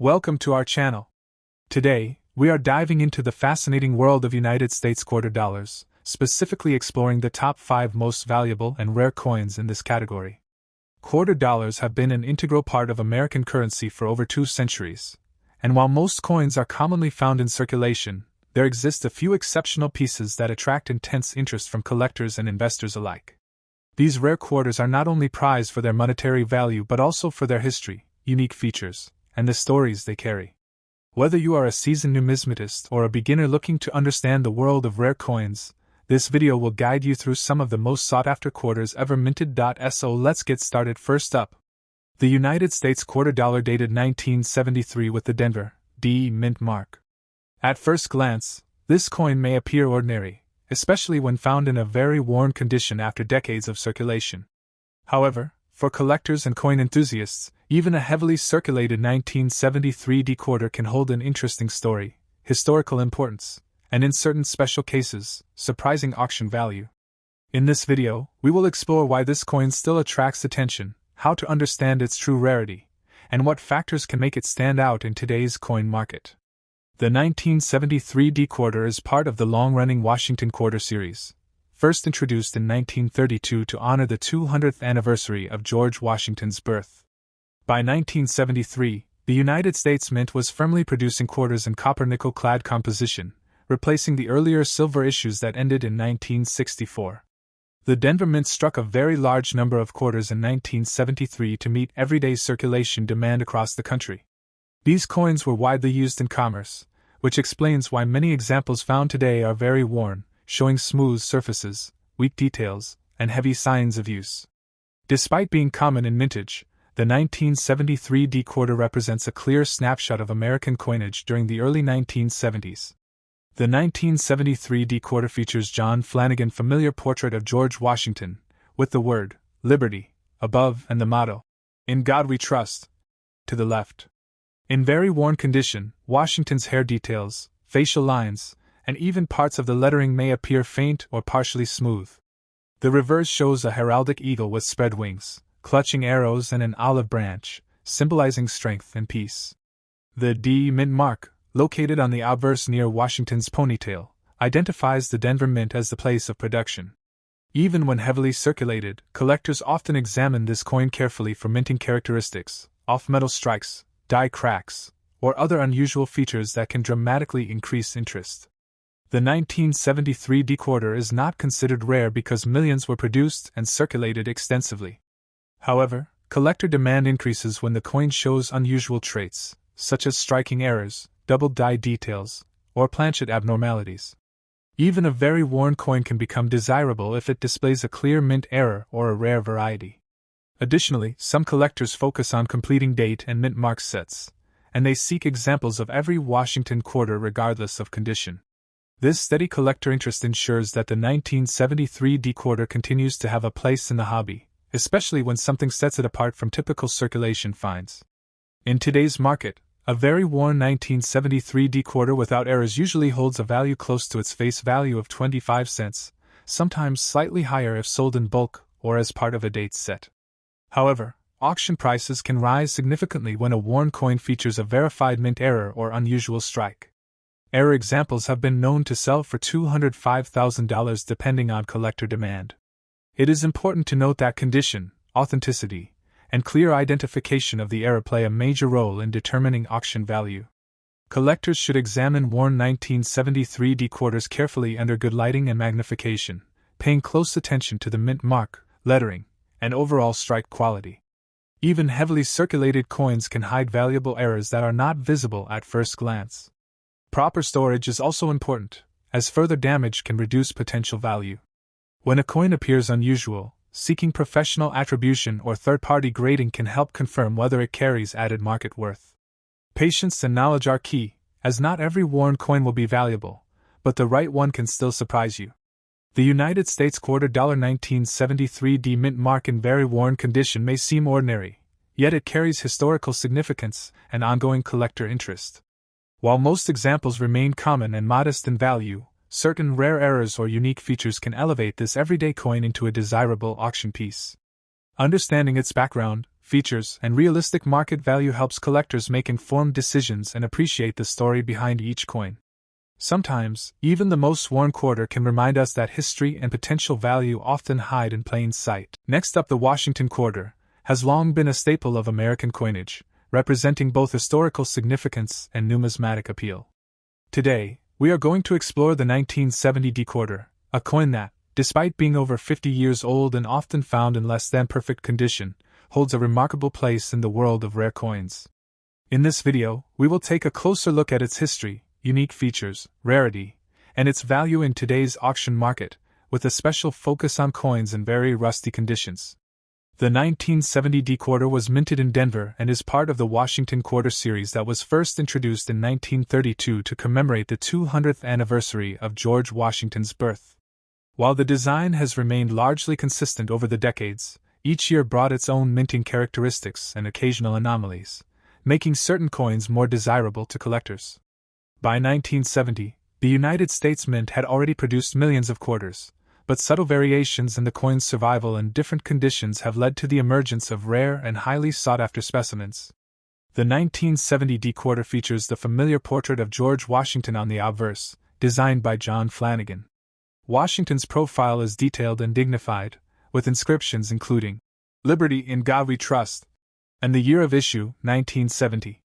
Welcome to our channel. Today, we are diving into the fascinating world of United States quarter dollars, specifically exploring the top 5 most valuable and rare coins in this category. Quarter dollars have been an integral part of American currency for over 2 centuries, and while most coins are commonly found in circulation, there exist a few exceptional pieces that attract intense interest from collectors and investors alike. These rare quarters are not only prized for their monetary value but also for their history, unique features, and the stories they carry. Whether you are a seasoned numismatist or a beginner looking to understand the world of rare coins, this video will guide you through some of the most sought-after quarters ever minted. So let's get started. First up, the United States quarter dollar dated 1973 with the Denver D mint mark. At first glance, this coin may appear ordinary, especially when found in a very worn condition after decades of circulation. However, for collectors and coin enthusiasts, even a heavily circulated 1973 D quarter can hold an interesting story, historical importance, and in certain special cases, surprising auction value. In this video, we will explore why this coin still attracts attention, how to understand its true rarity, and what factors can make it stand out in today's coin market. The 1973 D quarter is part of the long-running Washington quarter series, first introduced in 1932 to honor the 200th anniversary of George Washington's birth. By 1973, the United States Mint was firmly producing quarters in copper-nickel clad composition, replacing the earlier silver issues that ended in 1964. The Denver Mint struck a very large number of quarters in 1973 to meet everyday circulation demand across the country. These coins were widely used in commerce, which explains why many examples found today are very worn, showing smooth surfaces, weak details, and heavy signs of use. Despite being common in mintage, the 1973 D quarter represents a clear snapshot of American coinage during the early 1970s. The 1973 D quarter features John Flanagan's familiar portrait of George Washington, with the word, Liberty, above and the motto, In God We Trust, to the left. In very worn condition, Washington's hair details, facial lines, and even parts of the lettering may appear faint or partially smooth. The reverse shows a heraldic eagle with spread wings, clutching arrows and an olive branch, symbolizing strength and peace. The D mint mark, located on the obverse near Washington's ponytail, identifies the Denver Mint as the place of production. Even when heavily circulated, collectors often examine this coin carefully for minting characteristics, off-metal strikes, die cracks, or other unusual features that can dramatically increase interest. The 1973 D quarter is not considered rare because millions were produced and circulated extensively. However, collector demand increases when the coin shows unusual traits, such as striking errors, double die details, or planchet abnormalities. Even a very worn coin can become desirable if it displays a clear mint error or a rare variety. Additionally, some collectors focus on completing date and mint mark sets, and they seek examples of every Washington quarter regardless of condition. This steady collector interest ensures that the 1973 D quarter continues to have a place in the hobby, especially when something sets it apart from typical circulation finds. In today's market, a very worn 1973 D quarter without errors usually holds a value close to its face value of 25 cents, sometimes slightly higher if sold in bulk or as part of a date set. However, auction prices can rise significantly when a worn coin features a verified mint error or unusual strike. Error examples have been known to sell for $205,000 depending on collector demand. It is important to note that condition, authenticity, and clear identification of the error play a major role in determining auction value. Collectors should examine worn 1973 D quarters carefully under good lighting and magnification, paying close attention to the mint mark, lettering, and overall strike quality. Even heavily circulated coins can hide valuable errors that are not visible at first glance. Proper storage is also important, as further damage can reduce potential value. When a coin appears unusual, seeking professional attribution or third-party grading can help confirm whether it carries added market worth. Patience and knowledge are key, as not every worn coin will be valuable, but the right one can still surprise you. The United States quarter dollar 1973 D mint mark in very worn condition may seem ordinary, yet it carries historical significance and ongoing collector interest. While most examples remain common and modest in value, certain rare errors or unique features can elevate this everyday coin into a desirable auction piece. Understanding its background, features, and realistic market value helps collectors make informed decisions and appreciate the story behind each coin. Sometimes, even the most worn quarter can remind us that history and potential value often hide in plain sight. Next up, the Washington quarter has long been a staple of American coinage, representing both historical significance and numismatic appeal. Today, we are going to explore the 1970 D quarter, a coin that, despite being over 50 years old and often found in less than perfect condition, holds a remarkable place in the world of rare coins. In this video, we will take a closer look at its history, unique features, rarity, and its value in today's auction market, with a special focus on coins in very rusty conditions. The 1970 D quarter was minted in Denver and is part of the Washington quarter series that was first introduced in 1932 to commemorate the 200th anniversary of George Washington's birth. While the design has remained largely consistent over the decades, each year brought its own minting characteristics and occasional anomalies, making certain coins more desirable to collectors. By 1970, the United States Mint had already produced millions of quarters, but subtle variations in the coin's survival in different conditions have led to the emergence of rare and highly sought-after specimens. The 1970 D quarter features the familiar portrait of George Washington on the obverse, designed by John Flanagan. Washington's profile is detailed and dignified, with inscriptions including "Liberty in God We Trust" and the year of issue, 1970.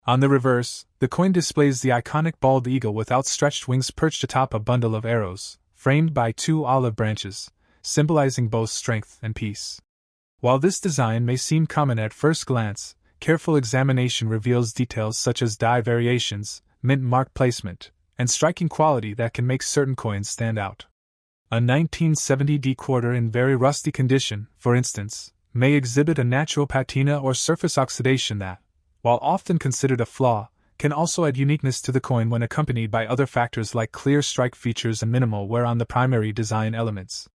On the reverse, the coin displays the iconic bald eagle with outstretched wings perched atop a bundle of arrows, framed by two olive branches, symbolizing both strength and peace. While this design may seem common at first glance, careful examination reveals details such as die variations, mint mark placement, and striking quality that can make certain coins stand out. A 1970 D quarter in very rusty condition, for instance, may exhibit a natural patina or surface oxidation that, while often considered a flaw, can also add uniqueness to the coin when accompanied by other factors like clear strike features and minimal wear on the primary design elements.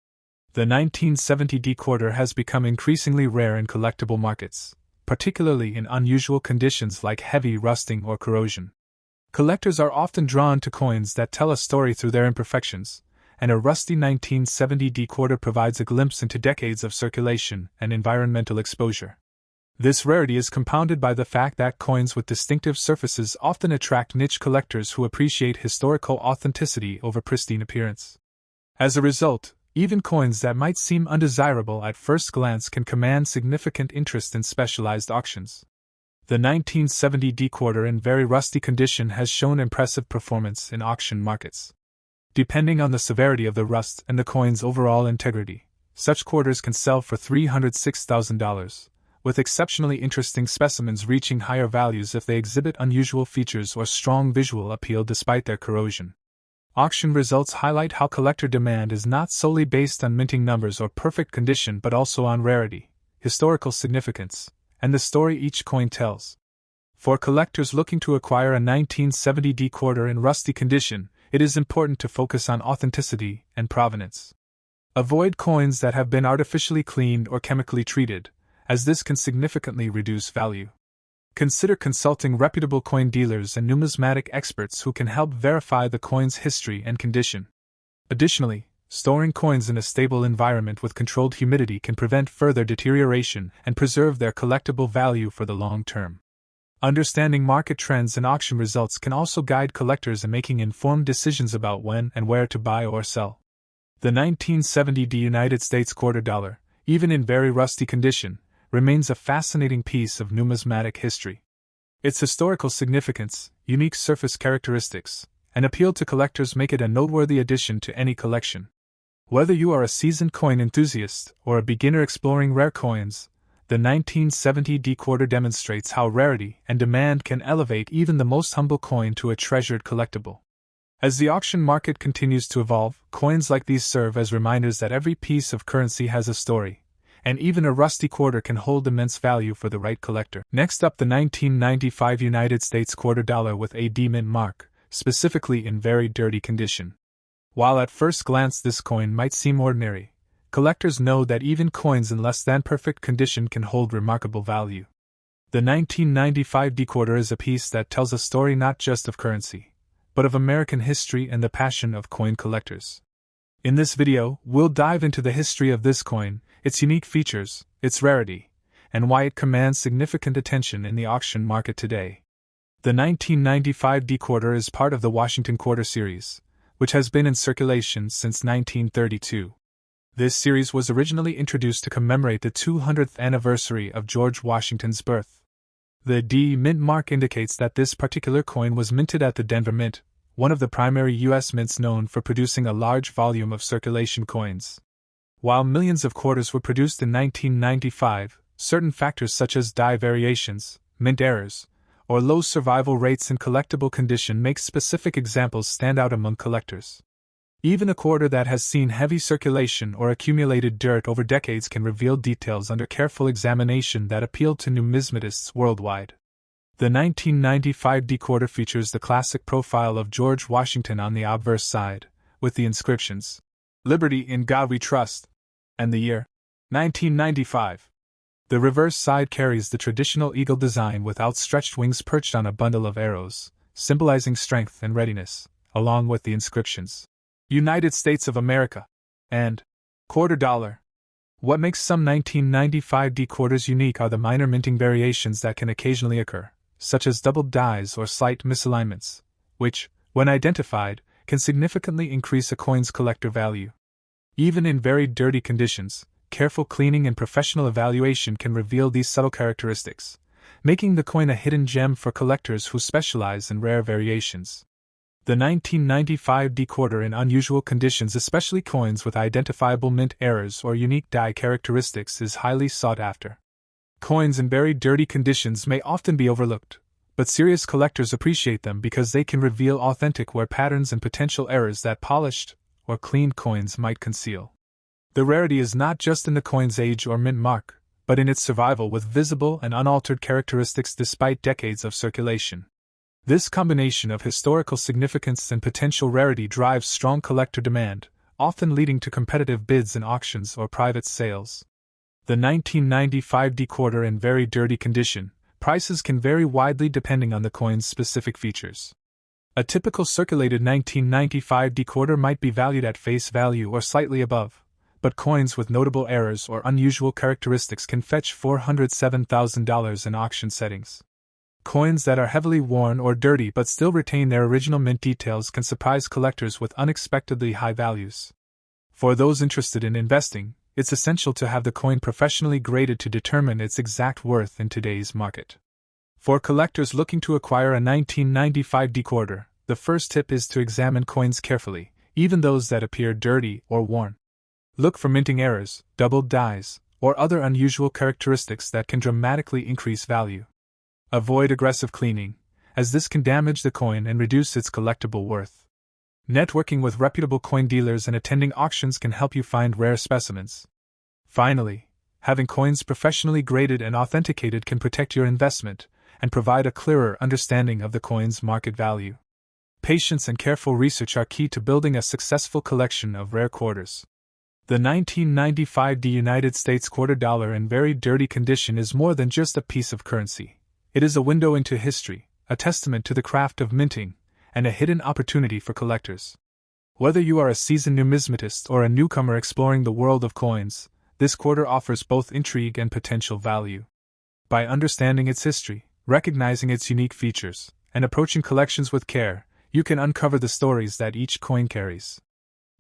The 1970 D quarter has become increasingly rare in collectible markets, particularly in unusual conditions like heavy rusting or corrosion. Collectors are often drawn to coins that tell a story through their imperfections, and a rusty 1970 D quarter provides a glimpse into decades of circulation and environmental exposure. This rarity is compounded by the fact that coins with distinctive surfaces often attract niche collectors who appreciate historical authenticity over pristine appearance. As a result, even coins that might seem undesirable at first glance can command significant interest in specialized auctions. The 1970 D quarter in very rusty condition has shown impressive performance in auction markets. Depending on the severity of the rust and the coin's overall integrity, such quarters can sell for $306,000. With exceptionally interesting specimens reaching higher values if they exhibit unusual features or strong visual appeal despite their corrosion. Auction results highlight how collector demand is not solely based on minting numbers or perfect condition but also on rarity, historical significance, and the story each coin tells. For collectors looking to acquire a 1970 D quarter in rusty condition, it is important to focus on authenticity and provenance. Avoid coins that have been artificially cleaned or chemically treated, as this can significantly reduce value. Consider consulting reputable coin dealers and numismatic experts who can help verify the coin's history and condition. Additionally, storing coins in a stable environment with controlled humidity can prevent further deterioration and preserve their collectible value for the long term. Understanding market trends and auction results can also guide collectors in making informed decisions about when and where to buy or sell. The 1970 D United States quarter dollar, even in very rusty condition, remains a fascinating piece of numismatic history. Its historical significance, unique surface characteristics, and appeal to collectors make it a noteworthy addition to any collection. Whether you are a seasoned coin enthusiast or a beginner exploring rare coins, the 1970 D quarter demonstrates how rarity and demand can elevate even the most humble coin to a treasured collectible. As the auction market continues to evolve, coins like these serve as reminders that every piece of currency has a story, and even a rusty quarter can hold immense value for the right collector. Next up, the 1995 United States quarter dollar with a D mint mark, specifically in very dirty condition. While at first glance this coin might seem ordinary, collectors know that even coins in less than perfect condition can hold remarkable value. The 1995 D quarter is a piece that tells a story not just of currency, but of American history and the passion of coin collectors. In this video, we'll dive into the history of this coin, its unique features, its rarity, and why it commands significant attention in the auction market today. The 1995 D quarter is part of the Washington Quarter series, which has been in circulation since 1932. This series was originally introduced to commemorate the 200th anniversary of George Washington's birth. The D mint mark indicates that this particular coin was minted at the Denver Mint, one of the primary U.S. mints known for producing a large volume of circulation coins. While millions of quarters were produced in 1995, certain factors such as die variations, mint errors, or low survival rates in collectible condition make specific examples stand out among collectors. Even a quarter that has seen heavy circulation or accumulated dirt over decades can reveal details under careful examination that appeal to numismatists worldwide. The 1995 D quarter features the classic profile of George Washington on the obverse side, with the inscriptions, "Liberty in God We Trust," and the year 1995. The reverse side carries the traditional eagle design with outstretched wings perched on a bundle of arrows, symbolizing strength and readiness, along with the inscriptions, "United States of America," and "Quarter Dollar." What makes some 1995 D quarters unique are the minor minting variations that can occasionally occur, such as doubled dies or slight misalignments, which, when identified, can significantly increase a coin's collector value. Even in very dirty conditions, careful cleaning and professional evaluation can reveal these subtle characteristics, making the coin a hidden gem for collectors who specialize in rare variations. The 1995 D quarter in unusual conditions, especially coins with identifiable mint errors or unique die characteristics, is highly sought after. Coins in very dirty conditions may often be overlooked, but serious collectors appreciate them because they can reveal authentic wear patterns and potential errors that polished or cleaned coins might conceal. The rarity is not just in the coin's age or mint mark, but in its survival with visible and unaltered characteristics despite decades of circulation. This combination of historical significance and potential rarity drives strong collector demand, often leading to competitive bids in auctions or private sales. The 1995 D quarter in very dirty condition, prices can vary widely depending on the coin's specific features. A typical circulated 1995 D quarter might be valued at face value or slightly above, but coins with notable errors or unusual characteristics can fetch $407,000 in auction settings. Coins that are heavily worn or dirty but still retain their original mint details can surprise collectors with unexpectedly high values. For those interested in investing, it's essential to have the coin professionally graded to determine its exact worth in today's market. For collectors looking to acquire a 1995 D quarter, the first tip is to examine coins carefully, even those that appear dirty or worn. Look for minting errors, doubled dies, or other unusual characteristics that can dramatically increase value. Avoid aggressive cleaning, as this can damage the coin and reduce its collectible worth. Networking with reputable coin dealers and attending auctions can help you find rare specimens. Finally, having coins professionally graded and authenticated can protect your investment and provide a clearer understanding of the coin's market value. Patience and careful research are key to building a successful collection of rare quarters. The 1995 D United States quarter dollar in very dirty condition is more than just a piece of currency. It is a window into history, a testament to the craft of minting, and a hidden opportunity for collectors. Whether you are a seasoned numismatist or a newcomer exploring the world of coins, this quarter offers both intrigue and potential value. By understanding its history, recognizing its unique features, and approaching collections with care, you can uncover the stories that each coin carries.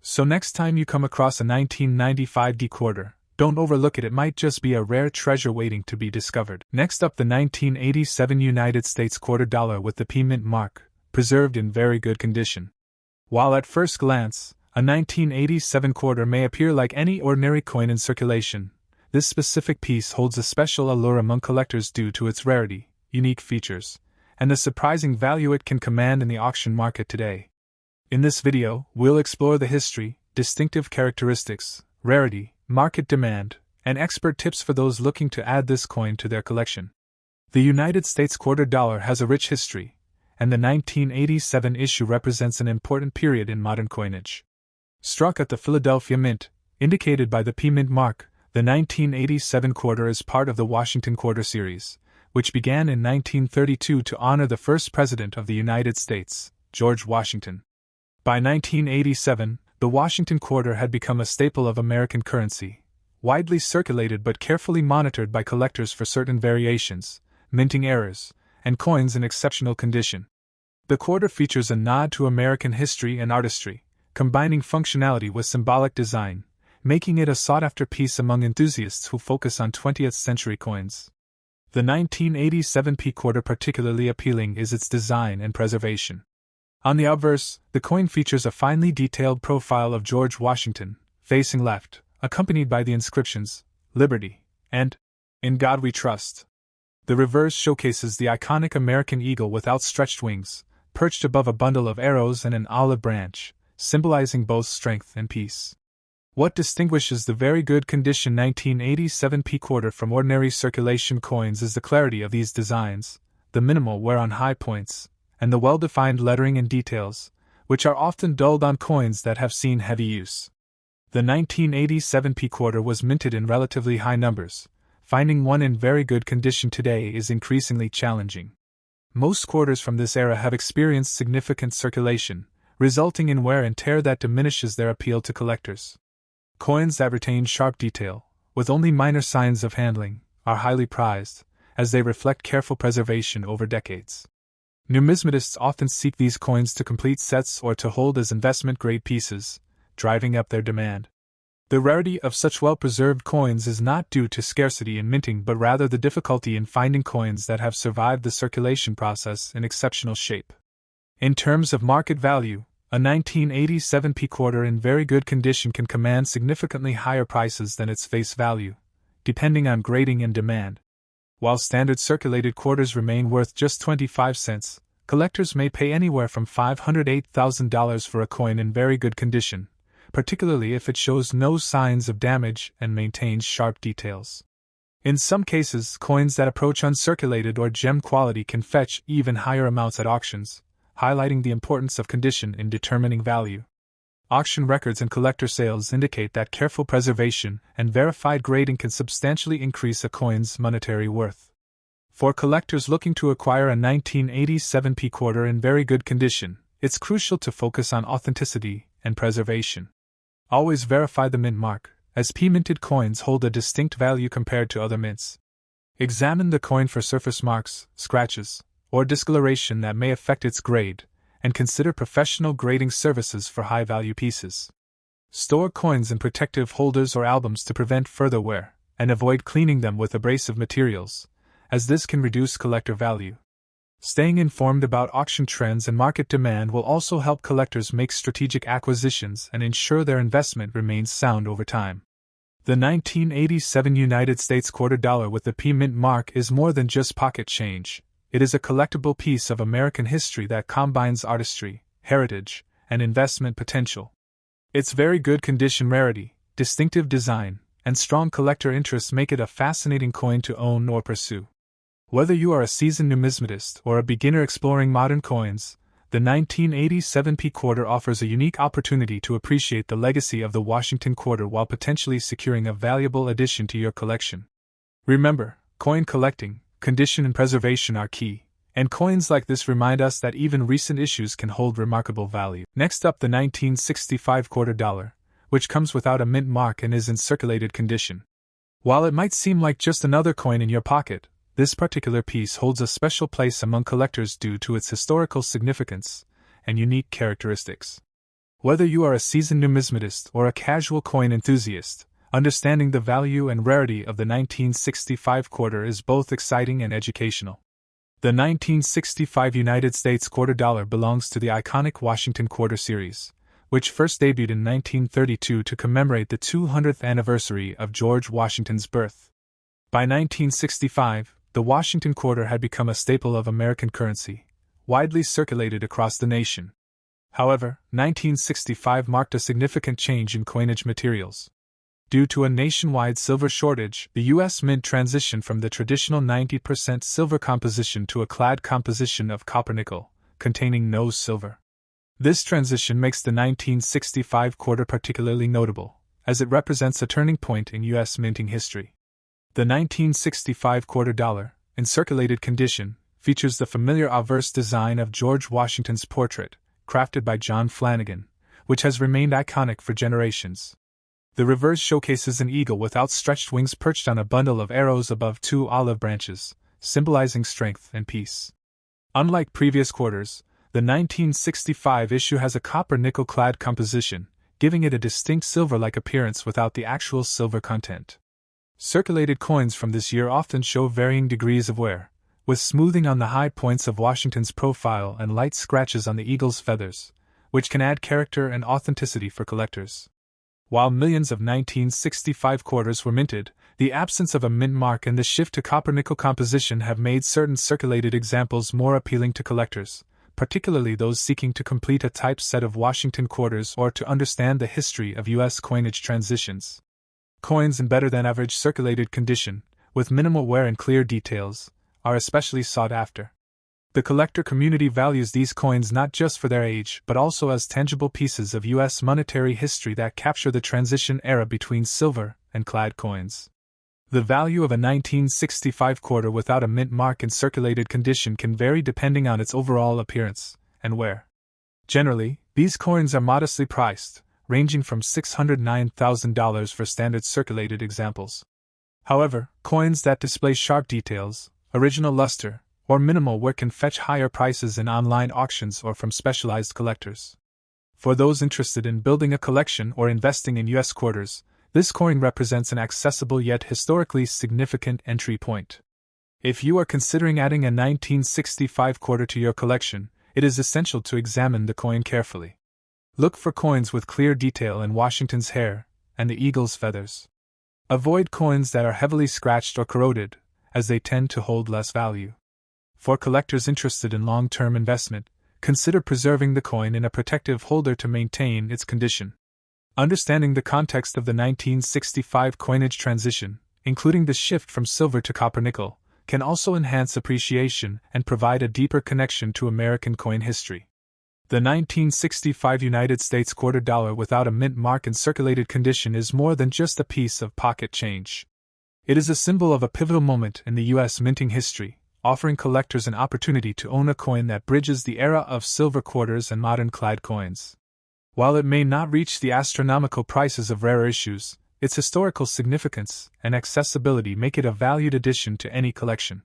So next time you come across a 1995 D quarter, don't overlook it. It might just be a rare treasure waiting to be discovered. Next up, the 1987 United States quarter dollar with the P mint mark, preserved in very good condition. While at first glance, a 1987 quarter may appear like any ordinary coin in circulation, this specific piece holds a special allure among collectors due to its rarity, unique features, and the surprising value it can command in the auction market today. In this video, we'll explore the history, distinctive characteristics, rarity, market demand, and expert tips for those looking to add this coin to their collection. The United States quarter dollar has a rich history, and the 1987 issue represents an important period in modern coinage. Struck at the Philadelphia Mint, indicated by the P mint mark, the 1987 quarter is part of the Washington Quarter series, which began in 1932 to honor the first President of the United States, George Washington. By 1987, the Washington quarter had become a staple of American currency, widely circulated but carefully monitored by collectors for certain variations, minting errors, and coins in exceptional condition. The quarter features a nod to American history and artistry, combining functionality with symbolic design, making it a sought-after piece among enthusiasts who focus on 20th-century coins. The 1987 P quarter particularly appealing is its design and preservation. On the obverse, the coin features a finely detailed profile of George Washington, facing left, accompanied by the inscriptions, Liberty, and In God We Trust. The reverse showcases the iconic American eagle with outstretched wings, perched above a bundle of arrows and an olive branch, symbolizing both strength and peace. What distinguishes the very good condition 1987 P quarter from ordinary circulation coins is the clarity of these designs, the minimal wear on high points, and the well-defined lettering and details, which are often dulled on coins that have seen heavy use. The 1987 P quarter was minted in relatively high numbers. Finding one in very good condition today is increasingly challenging. Most quarters from this era have experienced significant circulation, resulting in wear and tear that diminishes their appeal to collectors. Coins that retain sharp detail, with only minor signs of handling, are highly prized, as they reflect careful preservation over decades. Numismatists often seek these coins to complete sets or to hold as investment-grade pieces, driving up their demand. The rarity of such well-preserved coins is not due to scarcity in minting but rather the difficulty in finding coins that have survived the circulation process in exceptional shape. In terms of market value, a 1987 P quarter in very good condition can command significantly higher prices than its face value, depending on grading and demand. While standard circulated quarters remain worth just 25 cents, collectors may pay anywhere from $508,000 for a coin in very good condition, particularly if it shows no signs of damage and maintains sharp details. In some cases, coins that approach uncirculated or gem quality can fetch even higher amounts at auctions, highlighting the importance of condition in determining value. Auction records and collector sales indicate that careful preservation and verified grading can substantially increase a coin's monetary worth. For collectors looking to acquire a 1987 P quarter in very good condition, it's crucial to focus on authenticity and preservation. Always verify the mint mark, as P-minted coins hold a distinct value compared to other mints. Examine the coin for surface marks, scratches, or discoloration that may affect its grade, and consider professional grading services for high-value pieces. Store coins in protective holders or albums to prevent further wear, and avoid cleaning them with abrasive materials, as this can reduce collector value. Staying informed about auction trends and market demand will also help collectors make strategic acquisitions and ensure their investment remains sound over time. The 1987 United States quarter dollar with the P mint mark is more than just pocket change. It is a collectible piece of American history that combines artistry, heritage, and investment potential. Its very good condition rarity, distinctive design, and strong collector interest make it a fascinating coin to own or pursue. Whether you are a seasoned numismatist or a beginner exploring modern coins, the 1987 P quarter offers a unique opportunity to appreciate the legacy of the Washington quarter while potentially securing a valuable addition to your collection. Remember, coin collecting, condition and preservation are key, and coins like this remind us that even recent issues can hold remarkable value. Next up, the 1965 quarter dollar, which comes without a mint mark and is in circulated condition. While it might seem like just another coin in your pocket, this particular piece holds a special place among collectors due to its historical significance and unique characteristics. Whether you are a seasoned numismatist or a casual coin enthusiast, understanding the value and rarity of the 1965 quarter is both exciting and educational. The 1965 United States quarter dollar belongs to the iconic Washington quarter series, which first debuted in 1932 to commemorate the 200th anniversary of George Washington's birth. By 1965, the Washington quarter had become a staple of American currency, widely circulated across the nation. However, 1965 marked a significant change in coinage materials. Due to a nationwide silver shortage, the U.S. Mint transitioned from the traditional 90% silver composition to a clad composition of copper-nickel, containing no silver. This transition makes the 1965 quarter particularly notable, as it represents a turning point in U.S. minting history. The 1965 quarter dollar, in circulated condition, features the familiar obverse design of George Washington's portrait, crafted by John Flanagan, which has remained iconic for generations. The reverse showcases an eagle with outstretched wings perched on a bundle of arrows above two olive branches, symbolizing strength and peace. Unlike previous quarters, the 1965 issue has a copper-nickel clad composition, giving it a distinct silver-like appearance without the actual silver content. Circulated coins from this year often show varying degrees of wear, with smoothing on the high points of Washington's profile and light scratches on the eagle's feathers, which can add character and authenticity for collectors. While millions of 1965 quarters were minted, the absence of a mint mark and the shift to copper-nickel composition have made certain circulated examples more appealing to collectors, particularly those seeking to complete a type set of Washington quarters or to understand the history of U.S. coinage transitions. Coins in better-than-average circulated condition, with minimal wear and clear details, are especially sought after. The collector community values these coins not just for their age but also as tangible pieces of U.S. monetary history that capture the transition era between silver and clad coins. The value of a 1965 quarter without a mint mark in circulated condition can vary depending on its overall appearance and wear. Generally, these coins are modestly priced, ranging from $609,000 for standard circulated examples. However, coins that display sharp details, original luster, or minimal wear can fetch higher prices in online auctions or from specialized collectors. For those interested in building a collection or investing in U.S. quarters, this coin represents an accessible yet historically significant entry point. If you are considering adding a 1965 quarter to your collection, it is essential to examine the coin carefully. Look for coins with clear detail in Washington's hair and the eagle's feathers. Avoid coins that are heavily scratched or corroded, as they tend to hold less value. For collectors interested in long-term investment, consider preserving the coin in a protective holder to maintain its condition. Understanding the context of the 1965 coinage transition, including the shift from silver to copper-nickel, can also enhance appreciation and provide a deeper connection to American coin history. The 1965 United States quarter dollar without a mint mark in circulated condition is more than just a piece of pocket change. It is a symbol of a pivotal moment in the U.S. minting history, offering collectors an opportunity to own a coin that bridges the era of silver quarters and modern clad coins. While it may not reach the astronomical prices of rarer issues, its historical significance and accessibility make it a valued addition to any collection.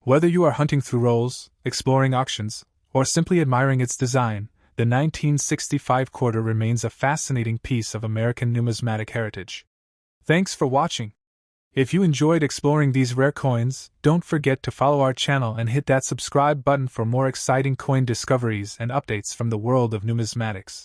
Whether you are hunting through rolls, exploring auctions, or simply admiring its design, the 1965 quarter remains a fascinating piece of American numismatic heritage. Thanks for watching. If you enjoyed exploring these rare coins, don't forget to follow our channel and hit that subscribe button for more exciting coin discoveries and updates from the world of numismatics.